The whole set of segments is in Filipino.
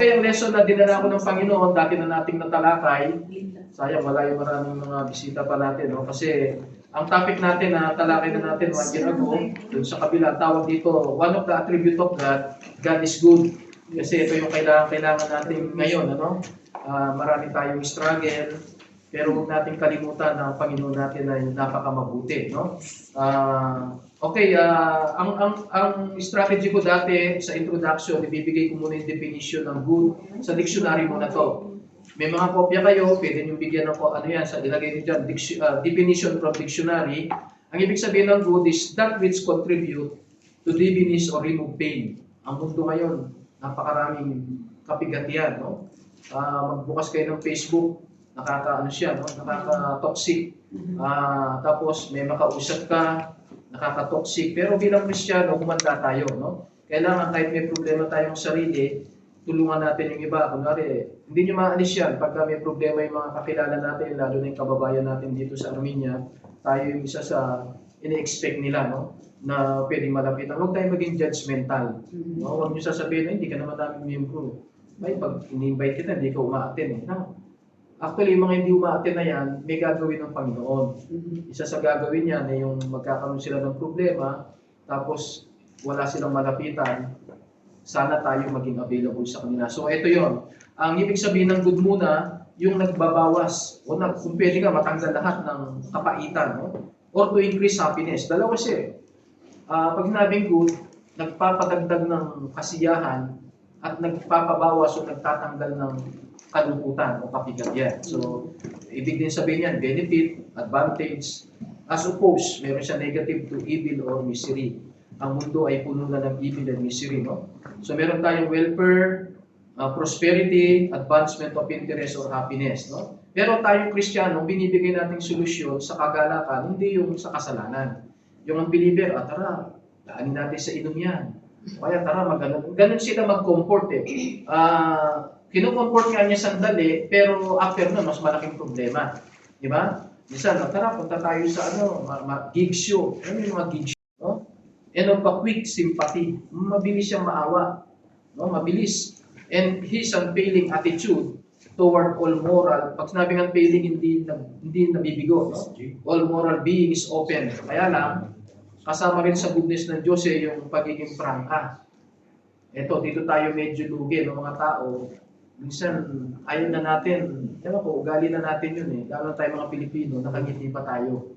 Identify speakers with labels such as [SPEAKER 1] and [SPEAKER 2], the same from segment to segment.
[SPEAKER 1] Okay, ang lesson na dinala ko ng Panginoon, dati na nating natalakay. Sayang, wala yung maraming mga bisita pa natin, no? Kasi ang topic natin na talakay na natin 1 year ago, dun sa kabila, tawag dito, one of the attribute of God, God is good. Kasi ito yung kailangan natin ngayon, ano? Marami tayong struggle, pero huwag natin kalimutan na ang Panginoon natin ay napakamabuti, no? Ang strategy ko dati sa introduction, ibibigay ko muna yung definition ng good sa dictionary muna to. May mga kopya kayo, pwede nyo bigyan ng ano yan, sa ilagay nyo dyan, definition from dictionary. Ang ibig sabihin ng good is that which contribute to diminish or remove pain. Ang mundo ngayon, napakaraming kapigatian, no? Magbukas kayo ng Facebook, nakaka-toxic. Tapos may makausap ka, nakaka-toxic. Pero bilang Kristiyano, humanda tayo, no? Kailangan kahit may problema tayong sarili, tulungan natin yung iba. Kunwari, hindi nyo maalis yan. Pagka may problema yung mga kakilala natin, lalo na yung kababayan natin dito sa Armenia, tayo yung isa sa ini-expect nila, no? Na pwedeng malapitan. Huwag tayo maging judgmental. No? Huwag nyo sasabihin, hindi ka naman namin miyembro. Ay, pag ini-invite kita, hindi ka umaaten. No? Actually, yung mga hindi umaaten na yan, may gagawin ng Panginoon. Isa sa gagawin yan ay yung magkakaroon sila ng problema, tapos wala silang malapitan, sana tayo maging available sa kanila. So, ito yon. Ang ibig sabihin ng good muna, yung nagbabawas, o kung pwede ka, matanggal lahat ng kapaitan, no? Or to increase happiness. Dalawa siya. Pag sinabing good, nagpapadagdag ng kasiyahan at nagpapabawas o nagtatanggal ng kalungkutan o kapigatian. So, ibig din sabihin yan, benefit, advantage. As opposed, meron siya negative to evil or misery. Ang mundo ay puno na ng evil and misery, no? So, meron tayong welfare, prosperity, advancement of interest or happiness, no? Pero tayong Kristiyano, binibigay nating solusyon sa kagalakan, hindi yung sa kasalanan. Yung ang believer, tara, daanin natin sa inom yan. Kaya tara, ganun sila mag-comfort eh. Kinukomfort nga niya sandali, pero after nun, mas malaking problema. Di ba? Minsan, tara, punta tayo sa gig show. Ano yung mga gig show? No? And of a quick sympathy. Mabilis siyang maawa. No? Mabilis. And his unfailing attitude toward all moral. Pag sinabing unfailing, hindi nabibigo. No? All moral being is open. Kaya lang, kasama rin sa goodness ng Diyos yung pagiging prangka. Ito, dito tayo medyo lugi ng mga tao. Minsan, ayaw na natin, ewan ko, ugali na natin yun eh. Lalo tayo mga Pilipino, nakangiti pa tayo.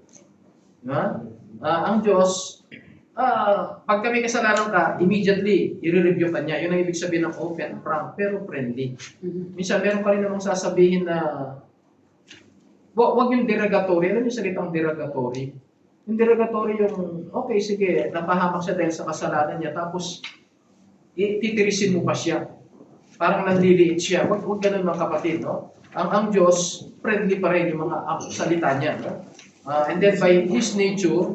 [SPEAKER 1] Diba? Ang Diyos, pag may kasalanan ka, immediately, i-review ka niya. Yun ang ibig sabihin ng open, frank, pero friendly. Minsan, meron pa rin namang sasabihin na, wag yung derogatory. Alam yung salitang derogatory? Yung derogatory yung, okay, sige, napahamak siya dahil sa kasalanan niya, tapos, titirisin mo pa siya. Parang nanliliit siya. Huwag ganun mga kapatid, no? Ang Diyos, friendly pa rin yung mga salita niya, no? And then by His nature,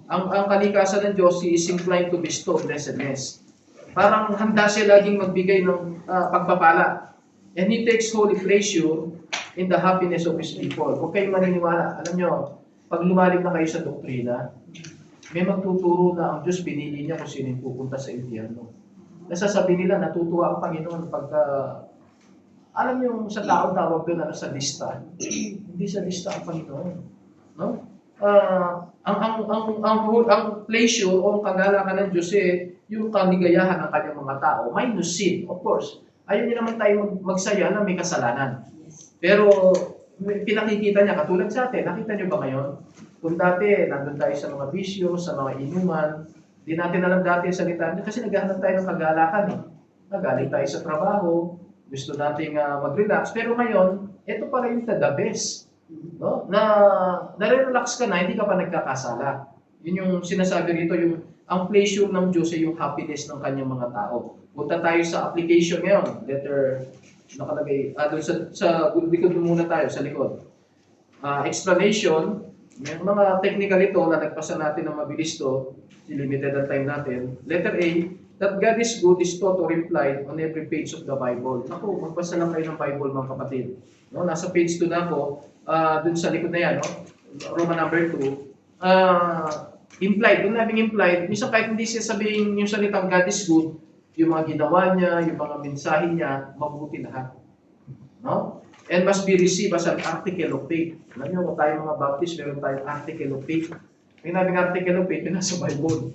[SPEAKER 1] ang kalikasan ng Diyos, He is inclined to bestow blessedness. Parang handa siya laging magbigay ng pagpapala. And He takes holy pleasure in the happiness of His people. Huwag kayong maniniwala. Alam nyo, pag lumalim na kayo sa doktrina, may magtuturo na ang Diyos pinili niya kung sino yung pupunta sa impyerno. Nasasabi nila, natutuwa ang Panginoon pagka, alam niyo sa tao tawag doon sa lista. Hindi sa lista ang Panginoon. No? Ang pleasure o ang kagalakan ng Diyos yung kaligayahan ng kanyang mga tao, minus sin, of course. Ayaw niya naman tayo magsaya na may kasalanan. Pero pinakikita niya, katulad sa atin, nakita niyo ba ngayon? Kung dati, nandun tayo sa mga bisyo, sa mga inuman, di natin alam dati ang salita niya kasi naghahanap tayo ng kagalakan eh. Nagaling tayo sa trabaho, gusto nating mag-relax. Pero ngayon, ito pala yung the best. No? Na-relax ka na, hindi ka pa nagkakasala. Yun yung sinasabi rito, ang pleasure ng Diyos ay yung happiness ng kanyang mga tao. Punta tayo sa application ngayon. Letter, nakalagay, sa likod muna tayo, sa likod. Explanation, may mga technical ito na nagpasa natin ng mabilis to, limited ang time natin. Letter A, that God is good is taught or implied on every page of the Bible. Ako, magbasa lang kayo ng Bible mga kapatid. No, nasa page 2 na ako, dun sa likod na yan, no? Roman number 2. Implied, kung nabing implied, minsan kahit hindi siya sabihin yung salitang God is good, yung mga ginawa niya, yung mga mensahe niya, mabuti lahat. No? And must be received as an article of faith. Alam niyo, kung tayo mga Baptist, meron tayong article of faith. Yung nabing article of faith, yun nasa Bible.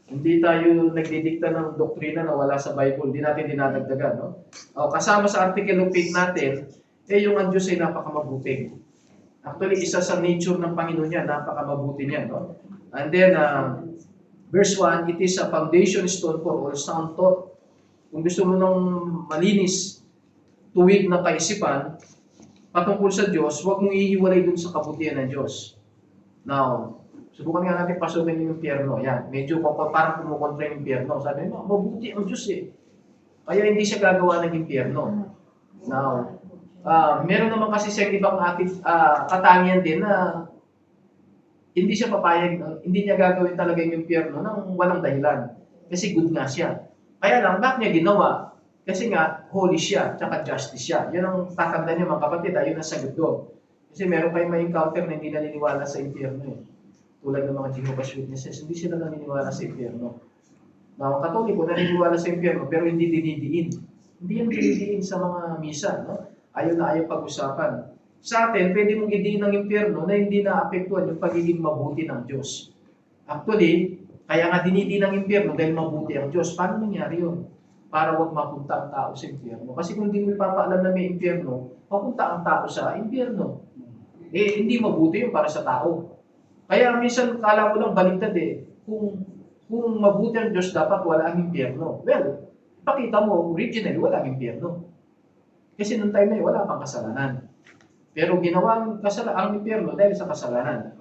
[SPEAKER 1] Hindi tayo nagdidikta ng doktrina na wala sa Bible. Hindi natin dinadagdagan. No? O, kasama sa article of faith natin, yung ang Diyos ay napakamabuti. Actually, isa sa nature ng Panginoon niya, napakamabuti niya. No? And then, verse 1, it is a foundation stone for all sound thought. Kung gusto mo ng malinis, tuwid na kaisipan, patungkol sa Diyos, huwag mong ihiwalay dun sa kabutihan ng Diyos. Now, subukan nga natin pasukin yung impyerno. Yan, medyo parang kumukontra yung impyerno. Sabi mo, mabuti ang Diyos eh. Kaya hindi siya gagawa ng impyerno. Now, meron naman kasi siyang ibang katangian din na hindi siya papayag, hindi niya gagawin talaga yung impyerno nang walang dahilan. Kasi good nga siya. Kaya lang, bakit niya ginawa? Kasi nga, holy siya, tsaka justice siya. Yan ang tatandaan niyo mga kapatid, ayun ang sagot doon. Kasi meron kayong may encounter na hindi naniniwala sa impyerno eh. Tulad ng mga Jehovah's Witnesses, hindi sila naniniwala sa impyerno. Now, ang Katoliko naniniwala sa impyerno pero hindi dinidiin. Hindi yan dinidiin sa mga misa. No? Ayaw na ayaw pag-usapan. Sa atin, pwede mong idiin ng impyerno na hindi naapektuhan yung pagiging mabuti ng Diyos. Actually, kaya nga dinidiin ng impyerno dahil mabuti ang Diyos. Paano nangyari yun? Para wag mapunta ang tao sa impyerno. Kasi kung hindi mo ipapaalam na may impyerno, mapunta ang tao sa impyerno. Eh, hindi mabuti yun para sa tao. Kaya minsan, kala ko lang baliktad eh. Kung mabuti ang Diyos, dapat wala ang impyerno. Well, pakita mo, originally, wala ang impyerno. Kasi nung time na yun, wala pang kasalanan. Pero ginawa ang impyerno dahil sa kasalanan.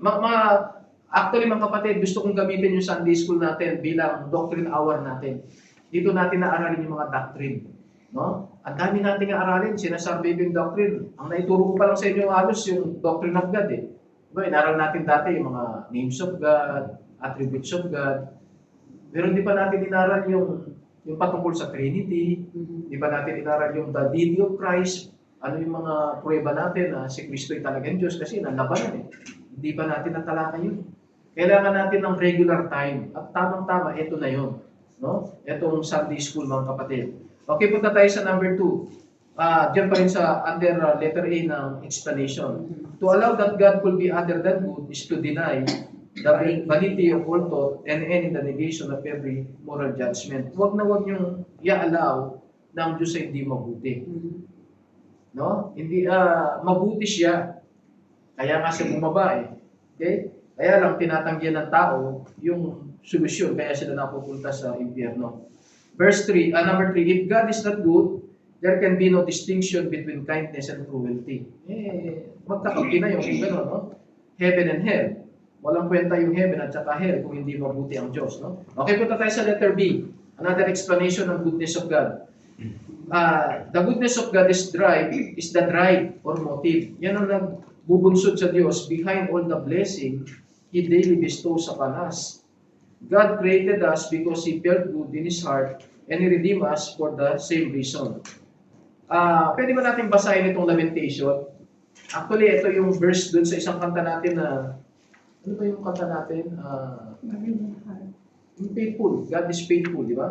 [SPEAKER 1] Actually, mga kapatid, gusto kong gamitin yung Sunday school natin bilang doctrine hour natin. Dito natin naaralin yung mga doctrine. No? Ang dami natin aralin, sinasabi yung doctrine. Ang naituro ko pa lang sa inyo halos yung doctrine of God eh. Diba, inaral natin dati yung mga names of God, attributes of God. Pero hindi pa natin inaral yung patungkol sa Trinity. Hindi pa natin inaral yung the deity of Christ. Ano yung mga pruweba natin na si Kristo ay talagang Diyos kasi nalabanan eh. Hindi pa natin natalakay yun. Kailangan natin ng regular time. At tamang-tama, ito na yun. No? Itong Sunday school mga kapatid. Okay, punta tayo sa number 2. Diyan pa rin sa under letter A ng explanation. To allow that God could be other than good is to deny the validity of all thought and any the negation of every moral judgment. Huwag na huwag niyong i-allow na ang Diyos ay hindi mabuti. No? Hindi, mabuti siya. Kaya nga siya bumaba eh. Okay? Kaya lang tinatanggihan ng tao yung solusyon, kaya sila napupunta sa impyerno. Verse 3, number 3, if God is not good, there can be no distinction between kindness and cruelty. Magkakampi na yung gano'n, no? Heaven and hell. Walang kwenta yung heaven at saka hell kung hindi mabuti ang Diyos, no? Okay, punta tayo sa letter B. Another explanation ng goodness of God. The goodness of God is the drive or motive. Yan ang nagbubunsod sa Diyos behind all the blessing He daily bestows upon us. God created us because He felt good in His heart and He redeemed us for the same reason. Pwede ba natin basahin itong lamentation? Actually, ito yung verse dun sa isang kanta natin na, ano ba yung kanta natin? Yung faithful. God is faithful, di ba?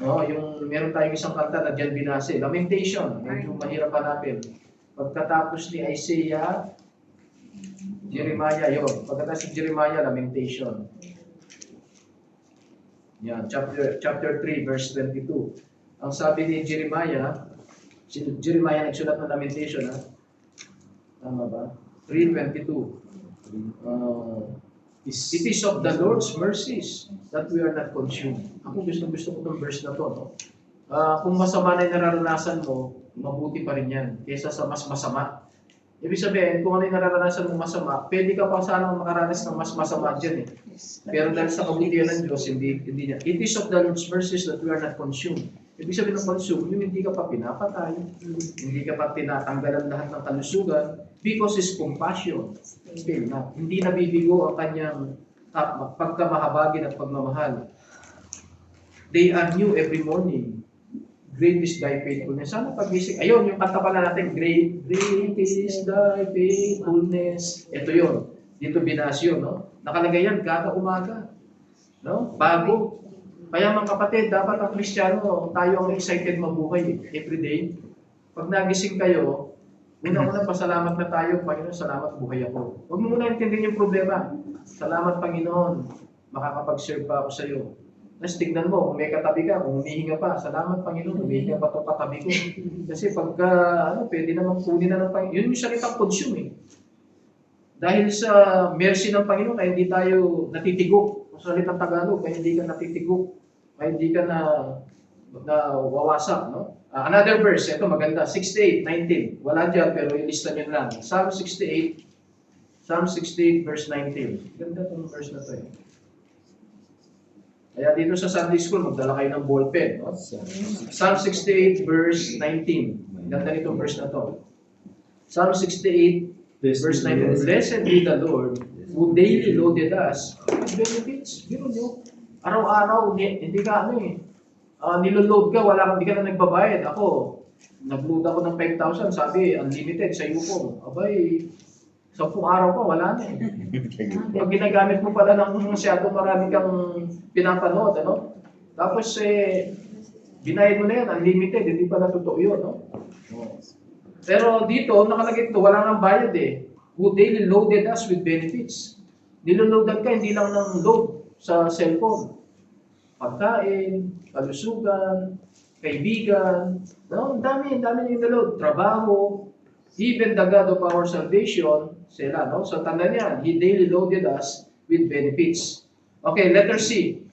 [SPEAKER 1] Yung meron tayong isang kanta na dyan binase. Lamentation. Medyo mahirap hanapin. Pagkatapos ni Isaiah, Jeremiah, yun. Pagkatapos ni Jeremiah, Lamentation. Yan, chapter 3, verse 22. Ang sabi ni Jeremiah nagsulat ng Lamentation, ha? Tama ba? 3:22. It is of the Lord's mercies that we are not consumed. Ako gusto ko itong verse na to. No? Kung masama na yung nararanasan mo, mabuti pa rin yan kaysa sa mas masama. Ibig sabihin, kung ano yung nararanasan mo masama, pwede ka pa sanang makaranas ng mas masama dyan eh. Pero dahil sa kabutihan ng Diyos, hindi niya. It is of the Lord's mercies that we are not consumed. Ibig sabihin ng consume, yung hindi ka pa pinapatay, hindi ka pa tinatanggalan lahat ng kalusugan, because His compassion, hindi nabibigo ang kanyang pagkamahabagin at pagmamahal. They are new every morning. Great is thy faithfulness. Sana pag-isip. Ayun, yung kanta pala natin, great is thy faithfulness. Ito yun. Dito binasyon, no? Nakalagay yan, kada umaga. No? Bago. Kaya mga kapatid, dapat ang Kristiyano, tayo ang excited mabuhay everyday. Pag nagising kayo, unang-una pasalamat na tayo, Panginoon, salamat buhay ako. Huwag mo muna intindihin yung problema. Salamat, Panginoon, makakapag-serve pa ako sa iyo. Tapos tignan mo, kung may katabi ka, kung humihinga pa, salamat, Panginoon, humihinga pa ito katabi ko. Kasi pagka, pwede naman kunin na ng Panginoon. Yun yung salitang consume eh. Dahil sa mercy ng Panginoon, kaya hindi tayo natitigok. Sa salitang Tagalog, kaya hindi ka natitigok. Kaya hindi ka na wawasak, no? Another verse, ito maganda, 68:19. Wala dyan, pero ilista nyo lang. Psalm 68 verse 19. Ganda itong verse na ito eh. Kaya dito sa Sunday School, magdala kayo ng ballpen. No? Psalm 68 verse 19. Ganda nitong verse na to. Psalm 68 verse 19. Blessed be the Lord who daily loaded us with benefits. Biro nyo, araw-araw, hindi ka niloload ka, hindi ka na nagbabayad. Ako, nag-load ako ng 5,000, sabi, unlimited sa iyo po. Abay, 10 araw pa, wala na eh. Pag ginagamit mo pala ng masyado, marami kang pinapanood, ano? Tapos, binayad mo na yan, unlimited, hindi pala totoo yun, no? Pero dito, nakalagay ito, wala nang bayad eh. Who daily loaded us with benefits. Niloloadan ka, hindi lang ng load sa cellphone. Pagkain, kalusugan, kaibigan, no? Ang dami yung niloload. Trabaho, even the God of our salvation, sila, no? So, tanda niyan, He daily loaded us with benefits. Okay, letter C.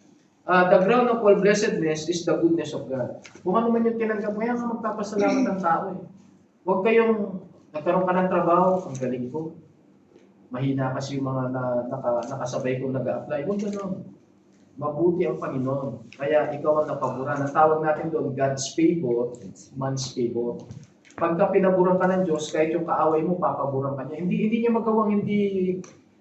[SPEAKER 1] The ground of all blessedness is the goodness of God. Kung ano man yung tinanggap mo, yan ang magpapasalamat ng tao eh. Huwag kayong, nagkaroon ka ng trabaho, ang galing ko. Mahina kasi yung mga nakasabay kong nag-a-apply. Huwag ganun. Mabuti ang Panginoon. Kaya ikaw ang napaburan. Ang tawag natin doon, God's favor, man's favor. Pagka pinaburan ka ng Diyos, kahit yung kaaway mo, papaburan ka niya. Hindi niya magawang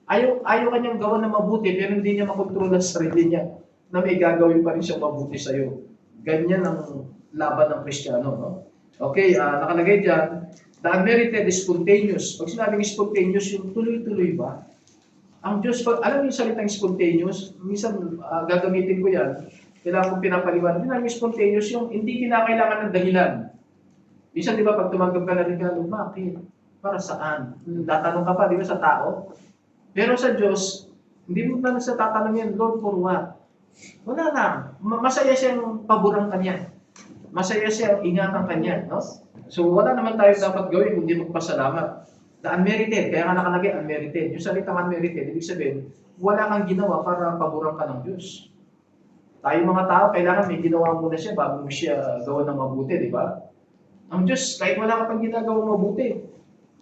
[SPEAKER 1] ayaw kanyang gawa na mabuti, pero hindi niya makontrol ang sarili niya na may gagawin pa rin siyang mabuti sa iyo. Ganyan ang laban ng Kristiyano, no? Okay, nakalagay dyan, the unmerited is spontaneous. Pag sinabing spontaneous, yung tuloy-tuloy ba? Ang Diyos, alam niyo yung salitang spontaneous, minsan gagamitin ko yan, kailangan kong pinapaliwan. Yung spontaneous, yung hindi kinakailangan ng dahilan. Minsan, di ba, pag tumanggap ka na rin ka, bakit? Para saan? Tatanong ka pa, di ba, sa tao? Pero sa Diyos, hindi mo na sa tatanong yan, Lord, for what? Wala lang. Masaya siyang paborang kanya. Masaya siyang ingatan kanya. No? So, wala naman tayo dapat gawin kundi magpasalamat. The unmerited, kaya nga nakalagay unmerited. Yung salitang unmerited, ibig sabihin, wala kang ginawa para paborang ka ng Diyos. Tayo mga tao, kailangan may ginawa muna siya bago mo siya gawa ng mabuti, di ba? Ang Diyos, kahit wala ka pang ginagawa mabuti,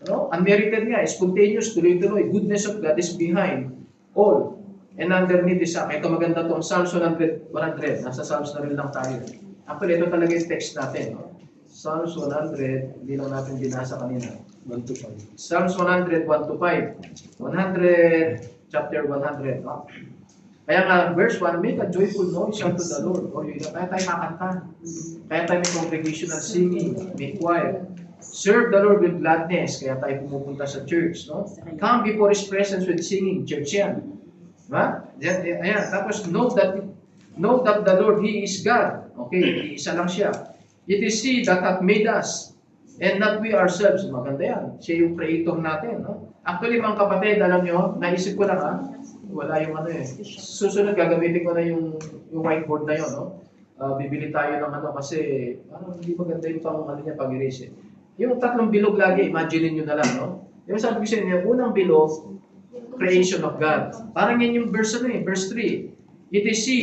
[SPEAKER 1] ano? Unmerited nga, spontaneous, tuloy-tuloy. Goodness of God is behind all. And underneath is, ito maganda itong Psalms 100. Nasa Psalms na rin lang tayo. Actually, ito talaga yung text natin. No? Psalms 100, hindi lang natin binasa kanina. 1-5. Psalms 100, 1-5. 100, chapter 100. No? Kaya nga, verse 1, make a joyful noise unto the Lord. Kaya tayo kakanta. Kaya tayo may congregational singing, may choir. Serve the Lord with gladness. Kaya tayo pumupunta sa church. No? Come before His presence with singing. Church yan. Diba? Ayan. Tapos, know that the Lord, He is God. Okay, isa lang siya. It is He that hath made us, and not we ourselves. Maganda yan. Siya yung creator natin. No? Actually, mga kapatid, alam nyo, naisip ko lang wala yung susunod gagamitin ko na yung whiteboard na yun, no? Bibili tayo ng kasi hindi maganda yung pag-erase. Yung tatlong bilog lagi, imagine niyo na lang, no? Yung sabi ko sa inyo, unang bilog, creation of God. Parang yan yung verse verse 3. It is He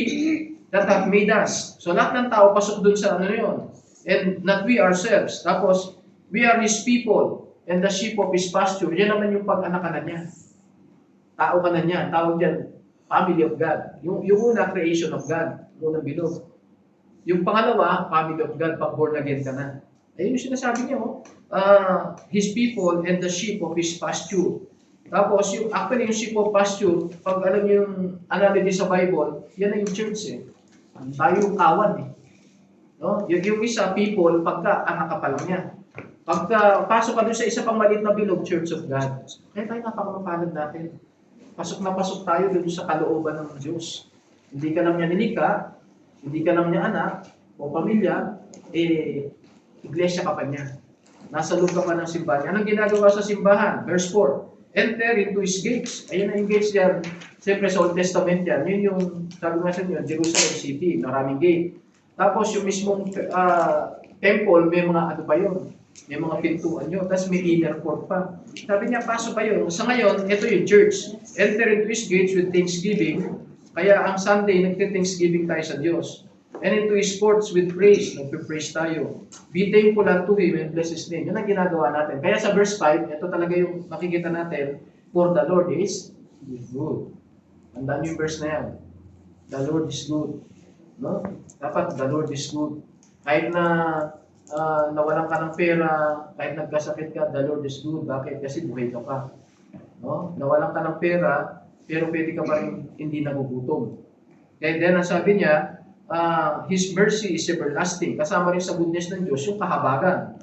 [SPEAKER 1] that hath made us. So lahat ng tao pasok dun sa yun. And not we ourselves. Tapos, we are His people and the sheep of His pasture. Yan naman yung pag-anakanan niya. Tao ka na niya. Tawag dyan, family of God. Yung una, creation of God. Yung unang bilog. Yung pangalawa, family of God. Pag born again ka na. Ayun yung sinasabi niya, His people and the sheep of His pasture. Tapos, actually, yung sheep of pasture, pag alam niyo yung analogy sa Bible, yan na yung church eh. Tayo yung kawan eh. No? Yung isa, people, pagka anak ka pa lang niya. Pagka pasok ka doon sa isa pang maliit na bilog, Church of God. Kaya tayo napakamapalad natin. Pasok na pasok tayo doon sa kalooban ng Diyos. Hindi ka lang niya nilikha, Hindi ka lang niya anak o pamilya, iglesia ka pa niya. Nasa loob ka pa ng simbahan. Anong ginagawa sa simbahan? Verse 4. Enter into his gates. Ayun ang gates yan. Siyempre sa Old Testament yan. Yun yung, sabi nga sa inyo, Jerusalem City, maraming gate. Tapos yung mismong temple, may mga ano pa yun. May mga pintuan yun. Tapos may inner court pa. Sabi niya, pasok pa yun. Sa ngayon, ito yung church. Enter into his gates with thanksgiving. Kaya ang Sunday, nagte-thanksgiving tayo sa Diyos. And into his courts with praise. Nagpe-praise tayo. Be thankful unto him and bless his name. Yun ang ginagawa natin. Kaya sa verse 5, ito talaga yung makikita natin. For the Lord is good. Tandaan yung verse na yan. The Lord is good. No? Dapat the Lord is good. Kahit na nawalan ka ng pera, kahit nagkasakit ka, the Lord is good. Bakit? Kasi buhay ka pa. No? Nawalan ka ng pera, pero pwede ka pa rin hindi nagugutom. Kaya then, ang sabi niya, His mercy is everlasting. Kasama rin sa goodness ng Diyos, yung kahabagan.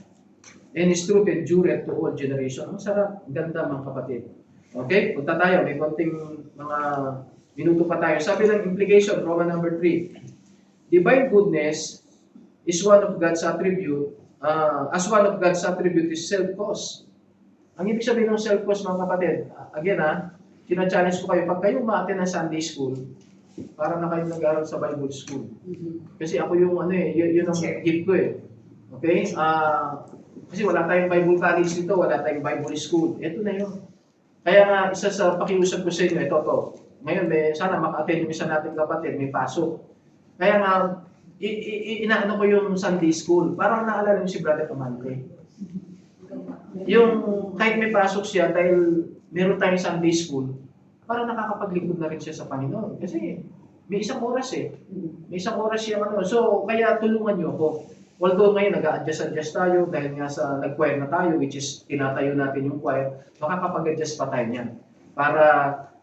[SPEAKER 1] And His truth endureth to all generation. Ang sarap, ganda mga kapatid. Okay, punta tayo. May konting mga minuto pa tayo. Sabi ng implication, Roman number 3. Divine goodness is one of God's attribute. As one of God's attribute is self-cause. Ang ibig sabihin ng self-cause mga kapatid, again sina-challenge ko kayo, pag kayo umaattend ng Sunday school, para na kayo nag-aaral sa Bible school. Kasi ako yung yun ang gift ko eh. Okay? Kasi wala tayong Bible college dito, wala tayong Bible school. Ito na yun. Kaya nga, isa sa pakiusap ko sa inyo, ito to. Ngayon, sana maka-attend yung isa nating kapatid, may pasok. Kaya nga, inaano ko yung Sunday school. Parang naalala yung si Brother Amante. Yung kahit may pasok siya, dahil meron tayong Sunday school, parang nakakapaglingkod na rin siya sa Panginoon. Kasi may isang oras eh. May isang oras siya So, kaya tulungan niyo ako. Although ngayon nag-a-adjust tayo dahil nga sa nag-choir na tayo, which is tinatayo natin yung choir, makakapag-adjust pa tayo niyan. Para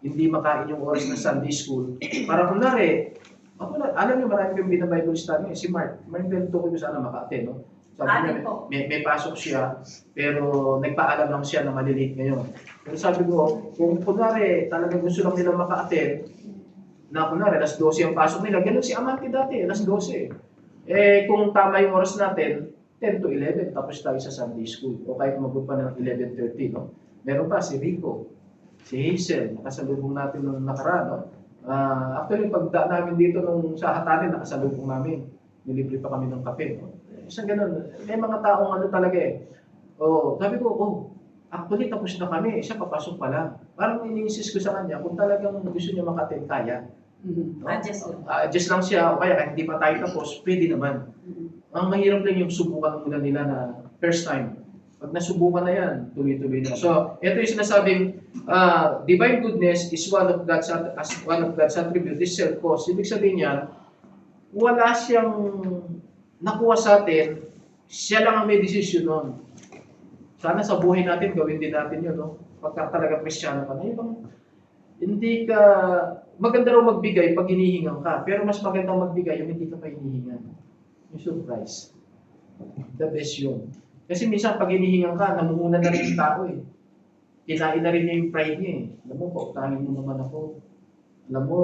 [SPEAKER 1] hindi makain yung oras ng Sunday school. Para kunwari, alam niyo marami yung bina-Bible study si Mark. Mark Bento ko sana maka-attend, no? Sabi niya, may pasok siya, pero nagpaalam lang siya na malilate ngayon. Pero sabi ko, kung kunwari talagang gusto lang nila maka-attend, na kunwari, alas 12 ang pasok nila, ganun si Amante dati, alas 12. Kung tama yung oras natin, 10 to 11, tapos tayo sa Sunday school. O kahit umabot pa ng 11:30, no? Meron pa si Rico, si Hazel, nakasalubong natin nung nakaraan, no? Actually, pagdaan namin dito nung sa Hatanin, nakasalubong namin. Nilibre pa kami ng kape, no? Isa ganun. May mga taong talaga eh. Sabi ko, actually tapos na kami. Siya papasok pa lang. Parang iniinsist ko sa kanya, kung talagang gusto niya maka-attend, kaya. No? Adjust lang siya. O kaya kahit hindi pa tayo tapos, pwede naman. Ang mahirap lang yung subukan muna nila na first time. Pag nasubukan na yan, tuloy-tuloy na. So, ito yung sinasabing, divine goodness is one of God's attributes, is self-cause. Ibig sabihin niya, wala siyang nakuha sa atin, siya lang ang may desisyon nun. Sana sa buhay natin, gawin din natin yun, no? Pagka talaga Kristiyano ka na, hindi ka, maganda raw magbigay pag hinihingan ka, pero mas maganda magbigay yung hindi ka pa hinihingan. Yung surprise. The best yun. Kasi minsan pag hinihingan ka, namumuna na rin yung tao eh. Kinain na rin niya yung pride niya eh. Alam mo, pautangin mo naman ako. Alam mo,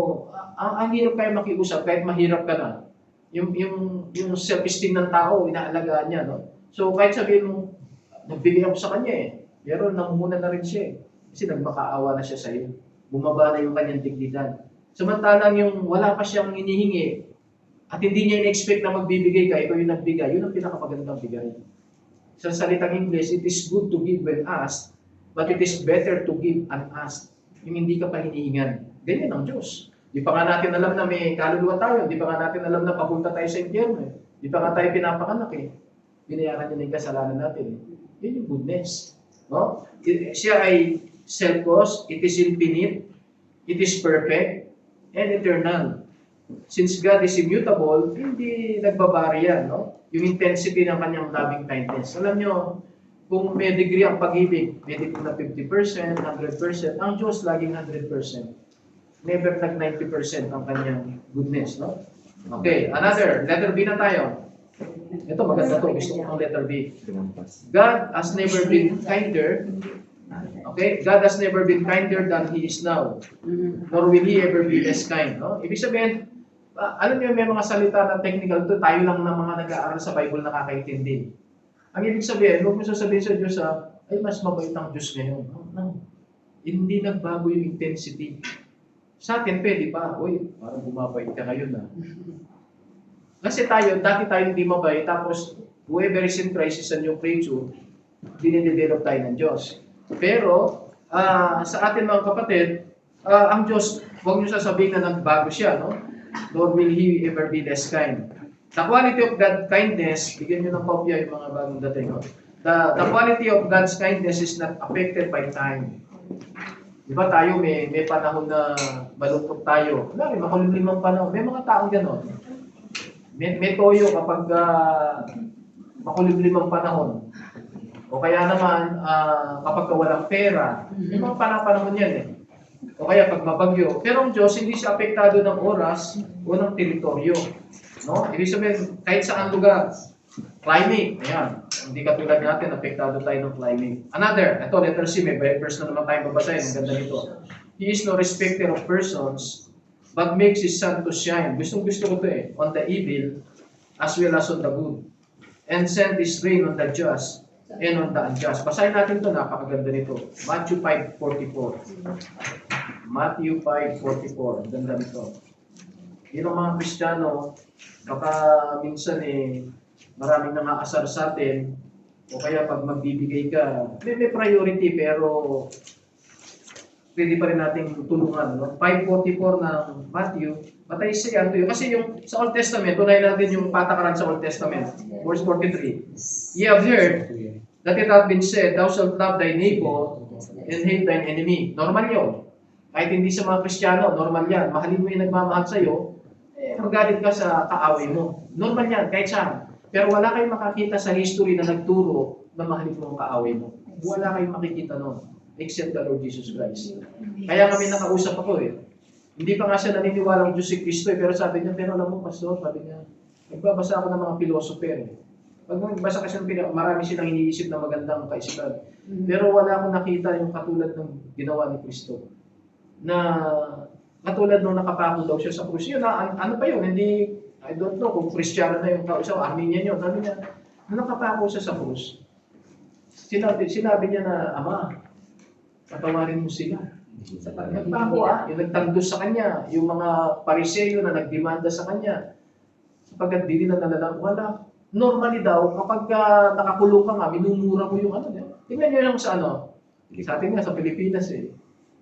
[SPEAKER 1] ang hirap kayo makiusap, kahit mahirap ka na. Yung self-esteem ng tao, inaalagaan niya, no? So, kahit sabihin mo, nagbigay ako sa kanya eh. Pero namumuna na rin siya eh. Kasi nagmakaawa na siya sa iyo. Bumaba na yung kanyang dignidad. Samantalang yung wala pa siyang hinihingi at hindi niya in-expect na magbibigay ka, ikaw yung nagbigay, yun ang pinakapagandang bigay. Sa salitang English, it is good to give when asked, but it is better to give unasked. Yung hindi ka pa hinihingan. Ganyan ang Diyos. Di pa nga natin alam na may kaluluwa tayo. Di pa nga natin alam na papunta tayo sa impyerno eh. Di pa nga tayo pinapakanak eh. Binayaran niya na yung kasalanan natin eh. Yun yung goodness. No? Siya ay self-cause, it is infinite, it is perfect, and eternal. Since God is immutable, hindi nagbabari yan. No? Yung intensity ng kanyang loving kindness. Alam nyo, kung may degree ang pag-ibig, may degree na 50%, 100%, ang Diyos laging 100%. Never nag 90% ang kanyang goodness, no? Okay, another, letter B na tayo. Ito maganda to, gusto ko ang letter B. God has never been kinder. Okay, God has never been kinder than He is now. Nor will He ever be less kind, no? Ibig sabihin, Alam niyo, may mga salita na technical to, tayo lang na mga nag-aaral sa Bible nakakaintindi. Ang ibig sabihin, huwag mo sasabihin sa Diyos, ay mas mabait ang Diyos ngayon. No. Hindi nagbago yung intensity. Sa atin, pwede pa. Uy, parang bumabait ka ngayon Kasi dati tayo hindi mabait, tapos whoever is in Christ is a new creature, dinidevelop tayo ng Diyos. Pero, sa atin mga kapatid, ang Diyos, huwag niyo sasabihin na nagbago siya, no? Nor will He ever be less kind. The quality of God's kindness, bigyan niyo ng kopya yung mga bagong dating. No? The quality of God's kindness is not affected by time. Di ba tayo may panahon na malungkot tayo. May makulimlimang panahon. May mga taong gano'n. May toyo kapag makulimlimang panahon. O kaya naman kapag walang pera. May mga panahon yan eh. O kaya pag mabagyo. Pero ang Diyos hindi siya apektado ng oras o ng teritoryo. No? Ibig sabihin, kahit saan lugar. Climate, ayan. Hindi katulad natin, apektado tayo ng climate. Another, ito, letter C, may verse na naman tayo babasahin. Ang ganda nito. He is no respecter of persons, but makes His sun to shine. Gustong-gusto ko ito on the evil, as well as on the good. And send His rain on the just, and on the unjust. Basahin natin ito, napakaganda nito. Matthew 5:44. Matthew 5:44. Ang ganda nito. Yun ang mga Kristiyano, baka minsan maraming nangaasar sa atin, o kaya pag magbibigay ka, may priority, pero pwede pa rin nating tulungan. No? 5:44 ng Matthew, matay siya unto you. Kasi yung sa Old Testament, tunay natin yung patakaran sa Old Testament. Verse 43. Ye have heard that it hath been said, thou shalt love thy neighbor and hate thine enemy. Normal yun. Kahit hindi sa mga Kristiyano, normal yan. Mahalin mo yung nagmamahal sa'yo, magalit ka sa kaaway mo. Normal yan, kahit saan. Pero wala kayong makakita sa history na nagturo na mahalin mo ang kaaway mo. Wala kayong makikita noon, except the Lord Jesus Christ. Kaya kami nakausap ako Hindi pa nga siya naniniwalang Diyos si Kristo pero sabi niya, pero alam mo, Pastor, sabi niya, nagbabasa ako ng mga philosopher Pag nagbasa kasi marami silang iniisip na magandang kaisipan. Pero wala akong nakita yung katulad ng ginawa ni Kristo. Na katulad nung nakapako daw siya sa krus. Yun, ano pa yun, hindi, I don't know kung Kristiyano na yung kausap, Armenian yun. Sabi niya, nung nakapako siya sa krus, sinabi niya na, Ama, patawarin mo sila. Nagpako yung nagtandos sa kanya, yung mga Pariseo na nagdemanda sa kanya, sapagkat di nila nalalang, wala. Normally daw, kapag nakakulong ka nga, minumura mo yung Tingnan niyo yung sa sa atin nga, sa Pilipinas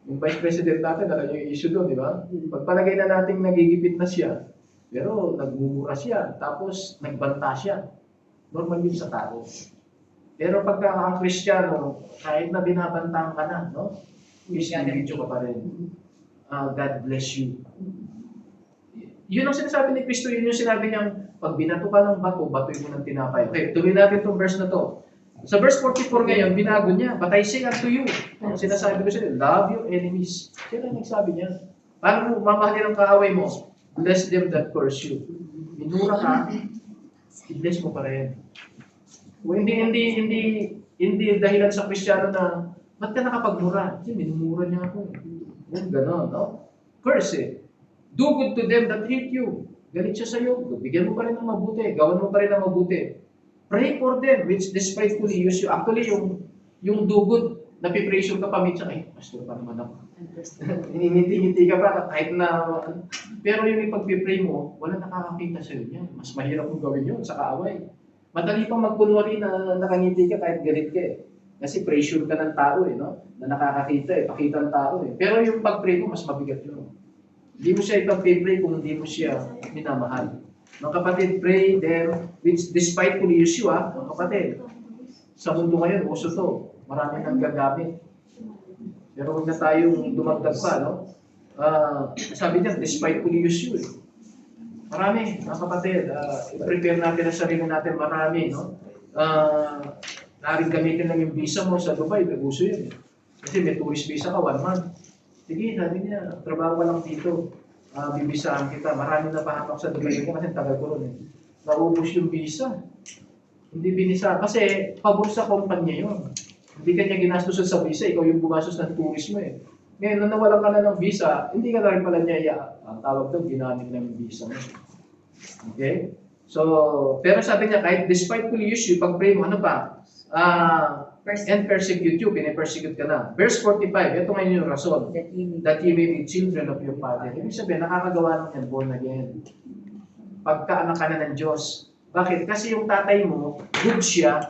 [SPEAKER 1] yung Vice President natin, alam niyo yung issue doon, di ba? Pagpalagay na natin nagigipit na siya, pero nagmumura siya, tapos nagbanta siya. Normal yun sa tao. Pero pagka ang Kristiyano, kahit na binabantahan ka na, video ka pa rin. God bless you. Yun ang sinasabi ni Kristo, yun yung sinabi niyang, pag binato ka ng bato, batoy mo ng tinapay. Okay, tuloy natin itong verse na to. Sa verse 44 ngayon, binago niya, batay siya unto you. Ang sinasabi ko siya, love your enemies. Yan ang nagsabi niya. Paano mo mamahalin ang kaaway mo? Bless them that curse you. Minura ka, i-bless mo pa rin. O hindi dahilan sa Kristiyano na, ba't ka nakapagmura? Kasi minumura niya ako. Yan, gano'n, no? Curse Do good to them that hate you. Galit siya sa'yo. Bigyan mo pa rin ng mabuti. Gawan mo pa rin ng mabuti. Pray for them which despitefully use you. Actually, yung do good, napipressure ka pa minsan, pastor pa naman ako. Iningiti-ngiti ka pa kahit na, pero yung ipag-pray mo, wala nakakakita sa'yo niyan. Mas mahirap mong gawin yun sa kaaway. Madali pang magkunwari na nakangiti ka kahit galit ka Kasi pressure ka ng tao no? Na nakakakita pakita ng tao Pero yung pag-pray mo, mas mabigat yun. Hindi mo siya ipag-pray kung hindi mo siya minamahal. Mga kapatid, pray them which despitefully use you, mga kapatid. Sa mundo ngayon, uso to. Marami nang gagamit. Pero huwag na tayong dumagdag pa, no? Sabi niya, despitefully use you, Marami, mga kapatid. I-prepare natin ang sarili natin, marami, no? Naring gamitin lang yung visa mo sa Dubai, nag-uso yun. Kasi may tourist visa ka, 1 month. Sige, sabi niya, trabaho ka lang dito. Bibisahan kita. Marami na pahamak sa Dubai kasi tagal ko ron Naubos yung visa. Hindi binisa. Kasi pabor sa kumpanya yun. Hindi kanya ginastos sa visa. Ikaw yung gumastos ng tourismo Ngayon, nung nawalan ka na ng visa, hindi ka na rin pala niya ang tawag doon, ginamit na yung visa mo. Okay? So, pero sabi niya, kahit despitefully use you, pag-pray mo, ano ba? And persecute you, pinipersecute ka na. Verse 45, ito ngayon yung rason. That ye may be children of your Father. Ibig sabihin, nakakagawa ng yan, born again. Pagka-anak ka na ng Diyos. Bakit? Kasi yung tatay mo, good siya,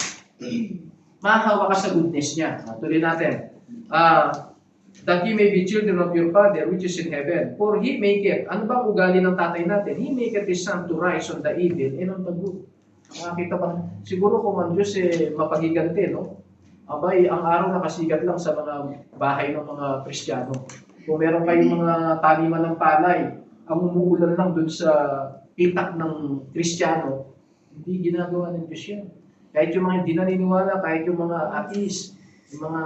[SPEAKER 1] mahahawa ka sa goodness niya. Tuloy natin. That ye may be children of your Father which is in heaven. For He maketh, ano ba ang ugali ng tatay natin? He maketh His sun to rise on the evil and on the good. Nakakita ba? Siguro kung ang Diyos mapagigante, no? Abay, ang araw nakasikat lang sa mga bahay ng mga Kristiyano. Kung meron kayong mga taniman ng palay, ang umuulan lang dun sa pitak ng Kristiyano, hindi ginagawa ng Diyos yan. Kahit yung mga hindi naniniwala, kahit yung mga atheist, yung mga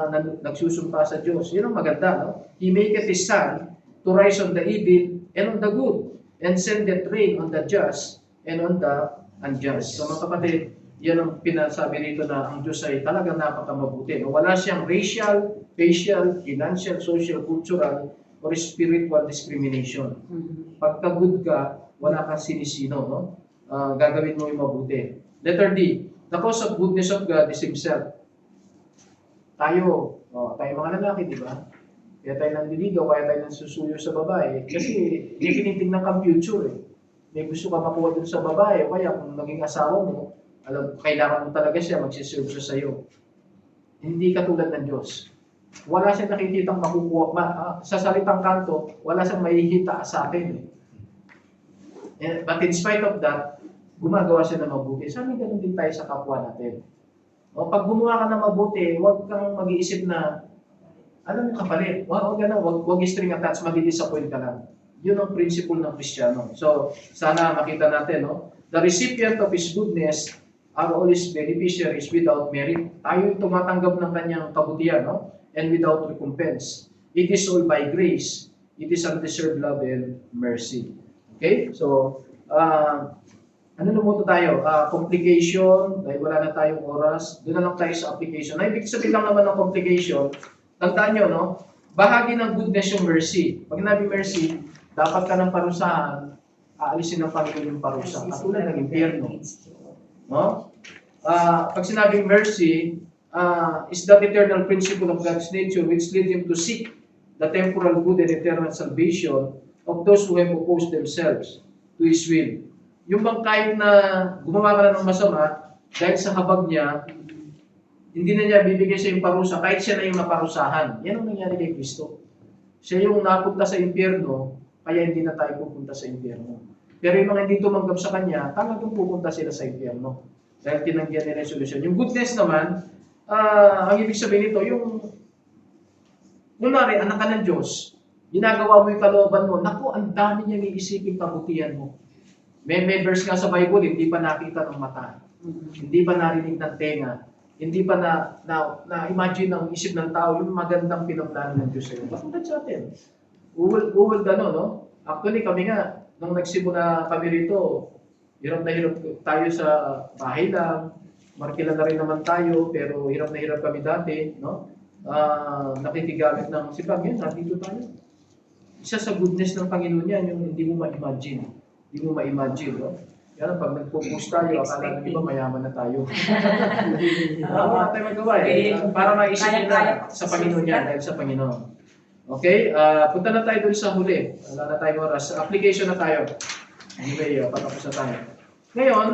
[SPEAKER 1] nagsusumpa sa Diyos, yun ang maganda, no? He maketh His sun to rise on the evil and on the good, and sendeth rain on the just and on the unjust. So mga kapatid, yan ang pinasabi rito na ang Diyos ay talagang napakamabuti. Wala siyang racial, facial, financial, social, cultural, or spiritual discrimination. Pagka good ka, wala kang sinisino, no? Gagawin mo yung mabuti. Letter D, the cause of goodness of God is Himself. Tayo mga lalaki, di ba? Kaya tayo nandiligaw, kaya tayo nasusuyo sa babae. Kasi tinitingnan kang future eh. May gusto ka makuha dun sa babae, o kaya kung naging asawa mo, alam, kailangan mo talaga siya, magsiserve siya sa'yo. Hindi katulad ng Diyos. Wala siyang nakikitang makukuha. Sa salitang kanto, wala siyang mahihita sa atin. But in spite of that, gumagawa siya ng mabuti. Sabi ganun din tayo sa kapwa natin. O pag gumawa ka ng mabuti, huwag kang mag-iisip na, ano yung kapalit? Huwag string attached, madi-disappoint ka lang. Yun ang principle ng Kristiyano. So, sana makita natin, no? The recipient of His goodness are always beneficiaries without merit. Tayo yung tumatanggap ng kanyang kabutihan, no? And without recompense. It is all by grace. It is undeserved love and mercy. Okay? So, ano lumuto tayo? Complication, dahil wala na tayong oras. Doon na lang tayo sa application. Ay, ibig sabihin lang naman ng complication, tandaan nyo, no? Bahagi ng goodness yung mercy. Pag nabi mercy, dapat ka ng parusahan, aalisin ng Panginoon yung parusa. Katulad ng impyerno. No? Pag sinabing mercy, is that eternal principle of God's nature which leads Him to seek the temporal good and eternal salvation of those who have opposed themselves to His will. Yung bang kahit na gumawa ka na ng masama, dahil sa habag niya, hindi na niya bibigay sa yung parusa, kahit siya na yung naparusahan. Yan ang nangyari kay Kristo. Siya yung napunta sa impyerno, kaya hindi na tayo pupunta sa impyerno. Pero yung mga hindi tumanggap sa Kanya, talagang pupunta sila sa impyerno. Dahil tinanggihan nila yung solusyon. Yung goodness naman, ang ibig sabihin nito, yung kunwari, anak ka ng Diyos, ginagawa mo yung kalooban mo, naku, ang dami niyang iisipin kabutihan mo. May verse nga sa Bible, hindi pa nakita ng mata, hindi pa narinig ng tenga, hindi pa na-imagine ng isip ng tao yung magandang pinaplano ng Diyos sa'yo. Bakit sa atin? Uwal gano'n, no? Actually, kami nga, nung nagsimula kami rito, hirap na hirap tayo sa bahay lang, markilala rin naman tayo, pero hirap na hirap kami dati, no? Nakikigamit ng sipag yan, nandito tayo. Isa sa goodness ng Panginoon yan, yung hindi mo ma-imagine. Hindi mo ma-imagine, no? Yan, pag nagpo-post tayo, akala ng iba mayaman na tayo. Wala tayo magawa eh. Para maisip nila sa Panginoon yan, dahil sa Panginoon. Okay, punta na tayo dun sa huli. Wala na tayong oras. Application na tayo. Anyway, patapos na tayo. Ngayon,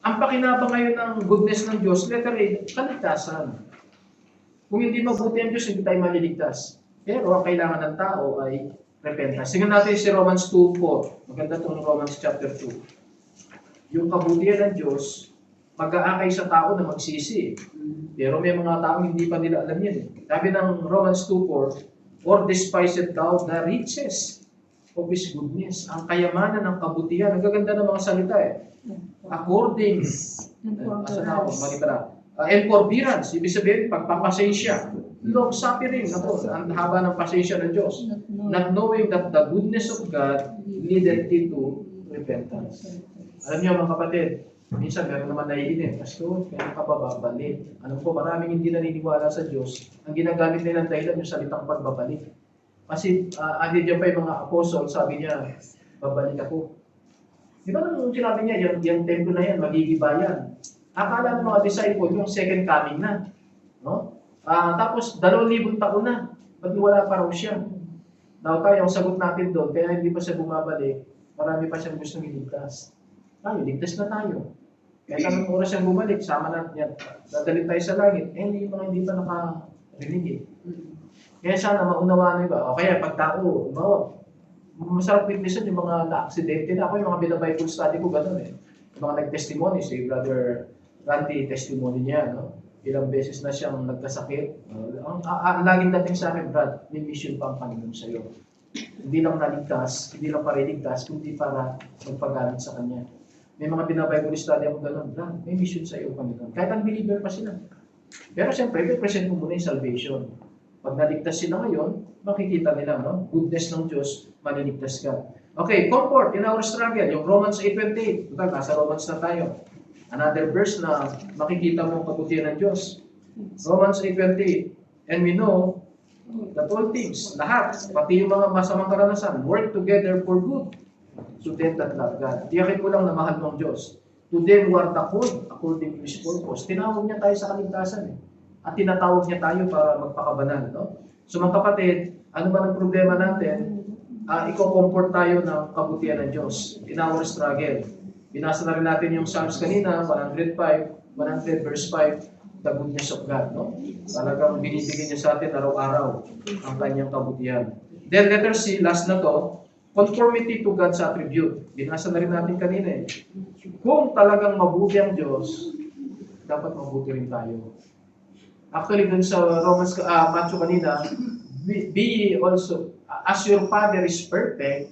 [SPEAKER 1] ang pakinabang ngayon ng goodness ng Diyos, letter A, kaligtasan. Kung hindi mabuti ang Diyos, hindi tayo maliligtas. Pero ang kailangan ng tao ay repentance. Tingnan natin si Romans 2:4. Maganda itong Romans chapter 2. Yung kabutihan ng Diyos, mag-aakay sa tao na magsisi. Pero may mga taong hindi pa nila alam yan. Sabi ng Romans 2:4, or despised thou the riches of His goodness. Ang kayamanan ng kabutihan. Ang gaganda ng mga salita eh. According, and forbearance, ibig sabihin, pagpapasensya. Long suffering, ang haba ng pasensya ng Diyos. Not knowing that the goodness of God leadeth thee to repentance. Alam niyo mga kapatid, minsan meron naman naiinip. Pastor, kaya ka ba babalik? Alam ko, maraming hindi naniniwala sa Diyos. Ang ginagamit nila ng dahilan yung salitang pagbabalik. Kasi andyan pa yung mga apostle, sabi niya, babalik ako. Di ba nung sinabi niya, yung templo na yan, magigiba yan. Akala ng mga disciple, yung second coming na. No? Tapos, 2,000 taon na. Ba't wala pa raw siya? Now tayo, ang sagot natin doon, kaya hindi pa siya bumabalik, marami pa siyang gustong iligtas. Tayo, ligtas na tayo. Kaya anong oras siyang bumalik, sama na yan, dadalik tayo sa langit, hindi pa nakarinig eh. Kaya sana maunawaan iba. O kaya pag tao, masarap witnessan yung mga na-aksidente na. Ako yung mga bina-Bible study ko, gano'n eh. Yung mga nag-testimony, si Brother Randy, testimony niya, no? Ilang beses na siyang nagkasakit. Ang laging dating sa akin, Brad, may mission pa ang Panginoon sa iyo. Hindi lang naligtas, hindi lang para iligtas, kundi para magpagamit sa Kanya. May mga bina-Bible study ako gano'n, Brad, may mission sa iyo, Panginoon. Kahit unbeliever pa sila. Pero siyempre, present mo muna yung salvation. Pag naligtas sila ngayon, makikita nila, no? Goodness ng Diyos, maliligtas ka. Okay, comfort in our struggle. Yung Romans 8:28. Total, nasa Romans na tayo. Another verse na makikita mo ang kabutihan ng Diyos. Romans 8:28. And we know that all things, lahat, pati yung mga masamang karanasan, work together for good to them that love God. Tiyakin mo lang na mahal ng Diyos. To them who are the called according to His purpose. Tinawag niya tayo sa kaligtasan eh. At tinatawag niya tayo para magpakabanal. No? So mga kapatid, ano ba ang problema natin? Iko-comfort tayo ng kabutihan ng Diyos in our struggle. Binasa na rin natin yung Psalms kanina, 100 verse 5, the goodness of God. No? Talagang binibigyan niya sa atin araw-araw ang kanyang kabutihan. Then letter C, last na to, conformity to God's attribute. Binasa na rin natin kanina eh. Kung talagang mabuti ang Diyos, dapat mabuti rin tayo. Actually, dun sa Matthew kanina, be also, as your Father is perfect,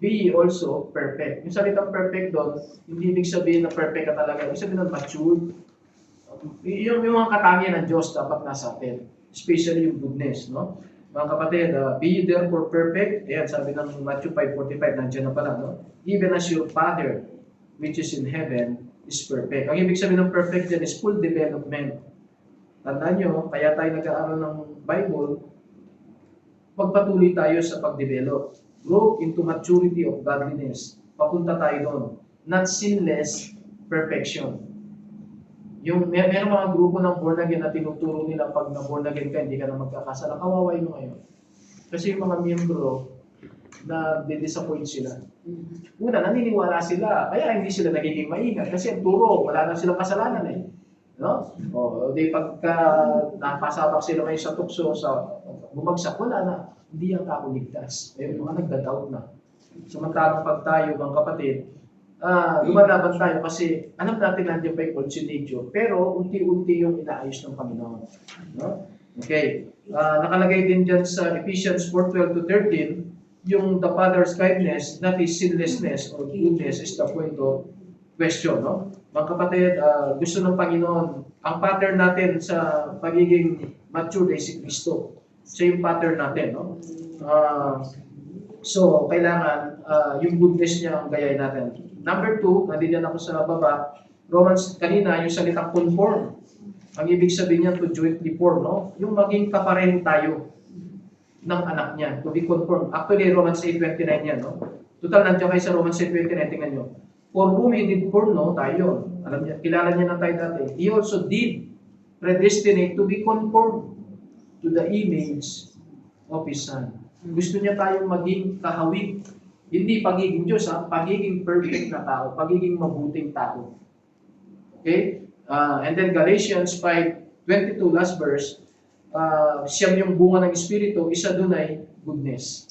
[SPEAKER 1] be also perfect. Yung salitang perfect doon, hindi ibig sabihin na perfect ka talaga. Ibig sabihin na mature. Yung mga katangian ng Diyos dapat nasa atin. Especially yung goodness, no? Mga kapatid, be therefore perfect. Ayan, sabi ng Matthew 5:45, nandiyan na pala, no? Even as your Father, which is in heaven, is perfect. Ang ibig sabihin ng perfect dyan is full development. Tandaan nyo, kaya tayo nag-aaral ng Bible, magpatuloy tayo sa pag-develop. Grow into maturity of godliness. Papunta tayo doon. Not sinless perfection. Meron mga grupo ng born again na tinuturo nila pag na born again ka, hindi ka na magkakasala. Kawaway mo ngayon. Kasi yung mga miyembro, na disappoint sila. Una, naniniwala sila. Kaya hindi sila nagiging maingat. Kasi ang turo, wala na silang kasalanan eh. No? O, di pagka napasabak sila ngayon sa tukso, sa bumagsak, wala na. Hindi ang kakuligtas. Ayun, mga nagda-doubt na. Samantalang pag tayo, mga kapatid, lumalaban tayo kasi alam natin nandiyan pa yung old nature, pero unti-unti yung inaayos ng Panginoon. No? Okay. Nakalagay din dyan sa Ephesians 4:12-13, yung the Father's kindness, that is sinlessness or goodness, is the point of question. No? Mga kapatid, gusto ng Panginoon, ang pattern natin sa pagiging mature ay si Kristo. Siya yung pattern natin. No? So, kailangan yung goodness niya ang gayahin natin. Number 2, nandiyan ako sa baba, Romans kanina, yung salitang conform. Ang ibig sabihin niya to jointly form, no? Yung maging kapareho tayo ng anak niya, to be conformed. Actually, Romans 8:29 yan, no? Total, nandiyan kayo sa Romans 8:29, tingnan nyo. For whom He did foreknow, tayo. Alam niya, kilala niya na tayo dati. He also did predestinate to be conformed to the image of His Son. Gusto niya tayong maging kahawig. Hindi pagiging Diyos, pagiging perfect na tao, pagiging mabuting tao. Okay? And then Galatians 5:22, last verse, siyam yung bunga ng Espiritu, isa dun ay goodness.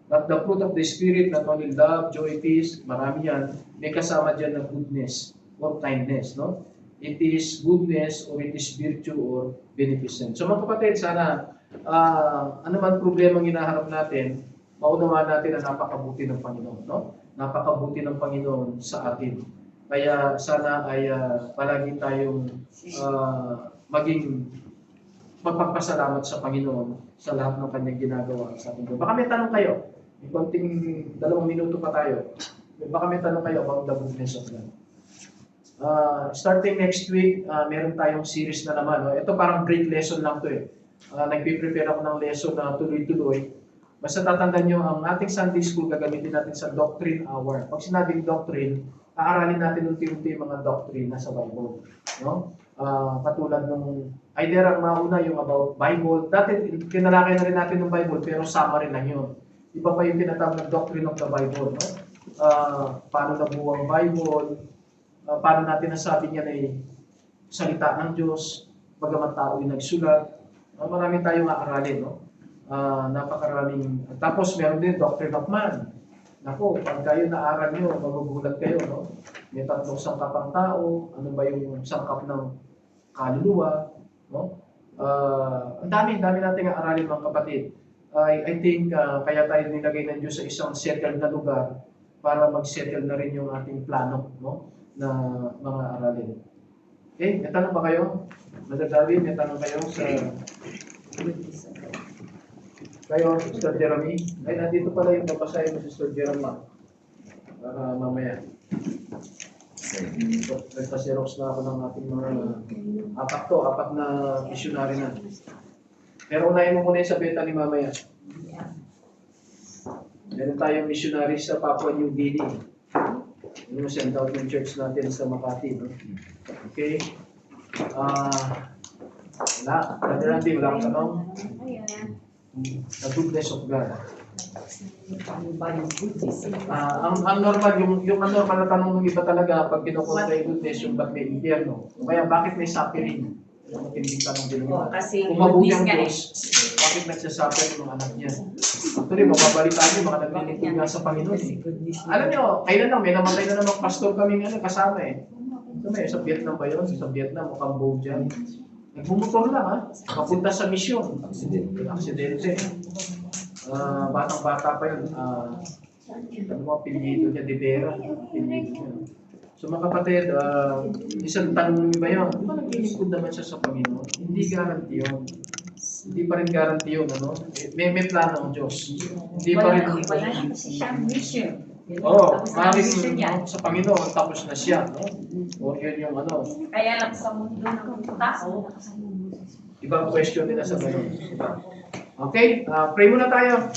[SPEAKER 1] But the fruit of the Spirit, not only love, joy, peace, marami yan, may kasama dyan na goodness or kindness, no? It is goodness or it is virtue or beneficence. So mga kapatid, sana ano man problema ang hinaharap natin, maunawaan natin na napakabuti ng Panginoon, no? Napakabuti ng Panginoon sa atin. Kaya sana ay palagi tayong maging magpagpasalamat sa Panginoon sa lahat ng kanyang ginagawa sa atin. Baka may tanong kayo. May konting 2 minuto pa tayo. Baka may tanong kayo about the goodness of God. Starting next week, meron tayong series na naman. No? Ito parang break lesson lang to eh. Nagpiprepare ako ng lesson na tuloy-tuloy. Basta tatandaan nyo, ang ating Sunday School gagamitin natin sa Doctrine Hour. Pag sinabing doctrine, aaralin natin unti-unti yung mga doctrine na sa Bible. No? Katulad nung, either ang mauna yung about Bible. Dati, kinalakay na rin natin ng Bible, pero summary lang yun. Iba pa yung tinatawag na Doctrine of the Bible. No? Paano nabuo ang Bible, paano natin nasabi niya na salita ng Diyos, bagamat tao yung nagsulat. Marami tayong aaralin, no? Napakaraming. Tapos meron din Doctrine of Man. Nako, pag kayo naaral nyo, magugulat kayo, no? May tatlong sangkap ang tao, ano ba yung sangkap ng kaluluwa, no? Ang dami nating aaralin mga kapatid. I think kaya tayo nilagay ng Diyos sa isang settled na lugar para mag-settle na rin yung ating plano, no? Na mga aralin. Okay, may tanong ba kayo? Madadali, may tanong kayo sa... Kayo, Sister Jeremy? Ay, nandito pala yung babasahin mo, Sister Jeremy. Para mamaya. Nagpa-xerox na ako ng ating mga apat na missionary na. Pero unahin mo muna yung sa Bethany mamaya. Meron tayong missionary sa Papua New Guinea. Yung send out ng church natin sa Makati. No? Okay? Wala kang tanong? The goodness of God. Ang normal, yung normal na tanong ng iba talaga pag kinukunta yung goodness, yung ba't may impyerno? Kaya bakit may suffering? Yung matinding tanong din nila. Kung mabuti ang Diyos, bakit nagsasuffer yung mga anak niya? Actually, mababalitaan niyo, mga naglilingkod nga sa Panginoon. Alam niyo, kailan lang, may namatay na namang pastor kami kasama eh. Sa Vietnam ba yun? Sa Vietnam o Cambodia. Nagmumotor lang ha, papunta sa misyon. Aksidente. Batang-bata pa yun. Ano mo, pinito niya, Divera. So mga kapatid, isang tanong ba yun? Di ba naglilingkod naman siya sa Panginoon? Hindi guarantee yun. Hindi pa rin guarantee yun, ano? May plano ang Diyos. Hindi pa rin.
[SPEAKER 2] Wala siyang mission.
[SPEAKER 1] Maaaring sa Panginoon, tapos na siya, no? O yun yung ano.
[SPEAKER 2] Kaya lang sa mundo ng tao,
[SPEAKER 1] Ibang question nila sa ganun. Okay, pray muna tayo.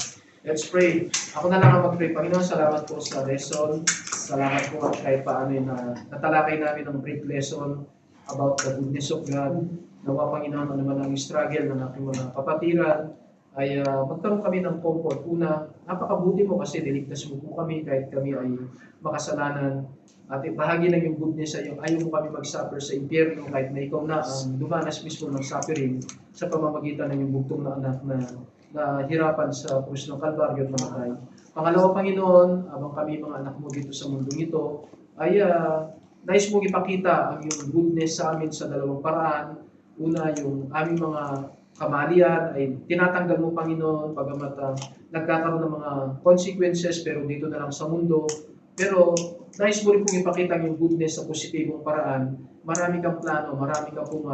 [SPEAKER 1] Let's pray. Ako na lang ang mag-pray. Panginoon, salamat po sa lesson. Salamat po at kahit paano na natalakay namin ang brief lesson about the goodness of God. Nawa, Panginoon, ano naman ang struggle ng aking mga kapatiran, ay magkaroon kami ng comfort. Una, napakabuti mo kasi niligtas mo po kami kahit kami ay makasalanan. At ibahagi lang yung goodness sa iyo. Ayaw mo kami mag-suffer sa impyerno kahit na ikaw na ang dumanas mismo ng suffering sa pamamagitan ng iyong bugtong na anak na hirapan sa krus ng Kalbaryo at namatay. Pangalawa, Panginoon, abang kami mga anak mo dito sa mundong ito, ay nais mong ipakita ang iyong goodness sa amin sa dalawang paraan. Una, yung aming mga kamalian ay tinatanggal mo, Panginoon, bagamat nagkakaroon ng mga consequences, pero dito na lang sa mundo. Pero nais mo rin pong ipakita yung goodness sa positibong paraan. Marami kang plano, marami kang pong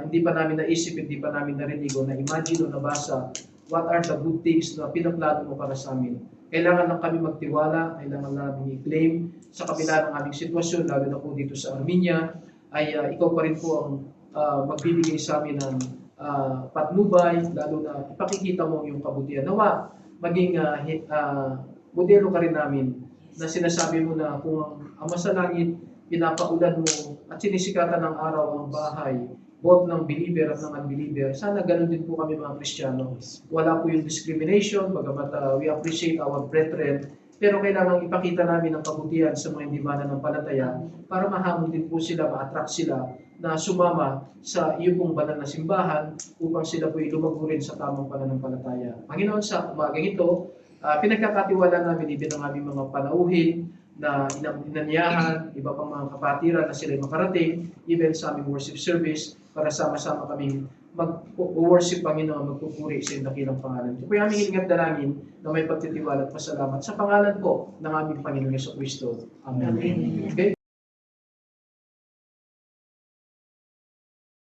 [SPEAKER 1] hindi pa namin naisip, hindi pa namin narinig o na-imagine o nabasa what are the good things na pinaplano mo para sa amin. Kailangan lang kami magtiwala, kailangan namin i-claim sa kabila ng aming sitwasyon, lalo na po dito sa Armenia, ay ikaw pa rin po ang magbibigay sa amin ng patnubay, lalo na ipakikita mo yung kabutihan. Nawa, maging modelo ka rin namin na sinasabi mo na kung ang Ama sa Langit, pinapaulan mo at sinisikatan ng araw ang bahay, both ng believer at ng unbeliever. Sana ganun din po kami mga Kristiyano. Wala po yung discrimination, bagamat we appreciate our brethren, pero kailangan ipakita namin ang kabutihan sa mga hindi mananampalataya para mahamon din po sila, ma-attract sila na sumama sa iyo pong banal na simbahan upang sila po lumago rin sa tamang pananampalataya. Panginoon, sa umagang ito, pinagkakatiwala namin ibig ang aming mga panauhin na inanyahan, iba pang mga kapatiran na sila makarating, even sa aming worship service, para sama-sama kaming mag-worship Panginoon, magpupuri sa iyong dakilang pangalan. Ito po yung aming ingat dalangin na may pagtitiwala at pasalamat sa pangalan po ng aming Panginoong Yesu Cristo. Amen. Okay?